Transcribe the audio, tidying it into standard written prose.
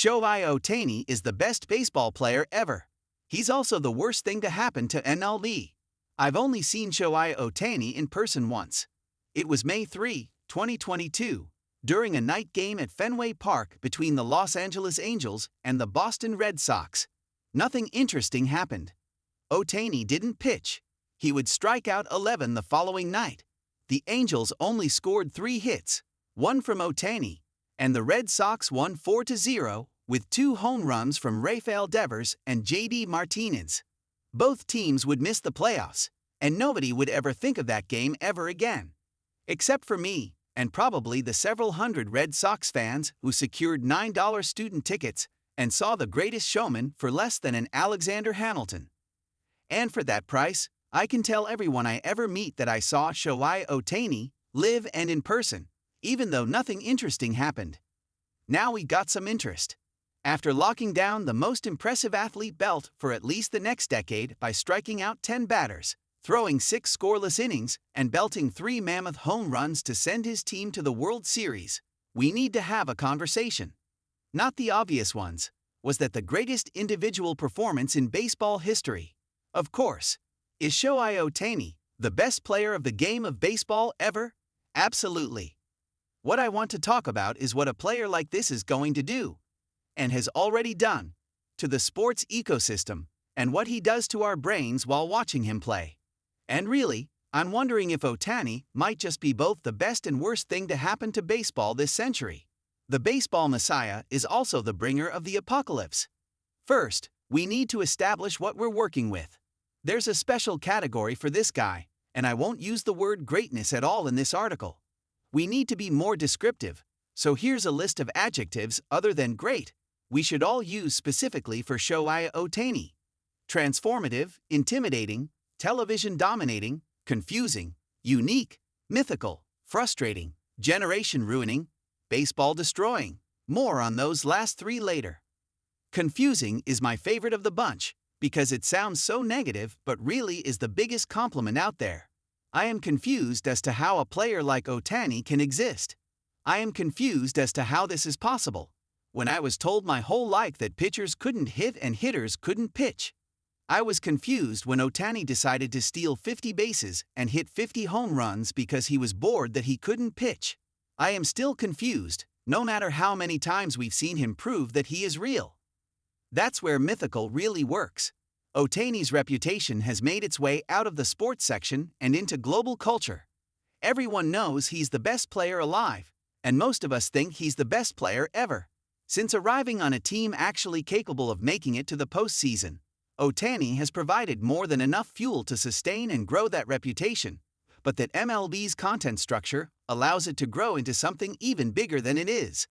Shohei Ohtani is the best baseball player ever. He's also the worst thing to happen to MLB. I've only seen Shohei Ohtani in person once. It was May 3, 2022, during a night game at Fenway Park between the Los Angeles Angels and the Boston Red Sox. Nothing interesting happened. Ohtani didn't pitch. He would strike out 11 the following night. The Angels only scored 3 hits, one from Ohtani, and the Red Sox won 4-0 with 2 home runs from Rafael Devers and J.D. Martinez. Both teams would miss the playoffs, and nobody would ever think of that game ever again. Except for me, and probably the several hundred Red Sox fans who secured $9 student tickets and saw The Greatest Showman for less than an Alexander Hamilton. And for that price, I can tell everyone I ever meet that I saw Shohei Ohtani live and in person, even though nothing interesting happened. Now we got some interest. After locking down the most impressive athlete belt for at least the next decade by striking out 10 batters, throwing 6 scoreless innings, and belting 3 mammoth home runs to send his team to the World Series, we need to have a conversation. Not the obvious ones. Was that the greatest individual performance in baseball history? Of course. Is Shohei Ohtani the best player of the game of baseball ever? Absolutely. What I want to talk about is what a player like this is going to do, and has already done, to the sports ecosystem, and what he does to our brains while watching him play. And really, I'm wondering if Ohtani might just be both the best and worst thing to happen to baseball this century. The baseball messiah is also the bringer of the apocalypse. First, we need to establish what we're working with. There's a special category for this guy, and I won't use the word greatness at all in this article. We need to be more descriptive, so here's a list of adjectives other than great we should all use specifically for Shohei Ohtani. Transformative, intimidating, television dominating, confusing, unique, mythical, frustrating, generation ruining, baseball destroying. More on those last 3 later. Confusing is my favorite of the bunch, because it sounds so negative but really is the biggest compliment out there. I am confused as to how a player like Ohtani can exist. I am confused as to how this is possible, when I was told my whole life that pitchers couldn't hit and hitters couldn't pitch. I was confused when Ohtani decided to steal 50 bases and hit 50 home runs because he was bored that he couldn't pitch. I am still confused, no matter how many times we've seen him prove that he is real. That's where mythical really works. Ohtani's reputation has made its way out of the sports section and into global culture. Everyone knows he's the best player alive, and most of us think he's the best player ever. Since arriving on a team actually capable of making it to the postseason, Ohtani has provided more than enough fuel to sustain and grow that reputation, but that MLB's content structure allows it to grow into something even bigger than it is.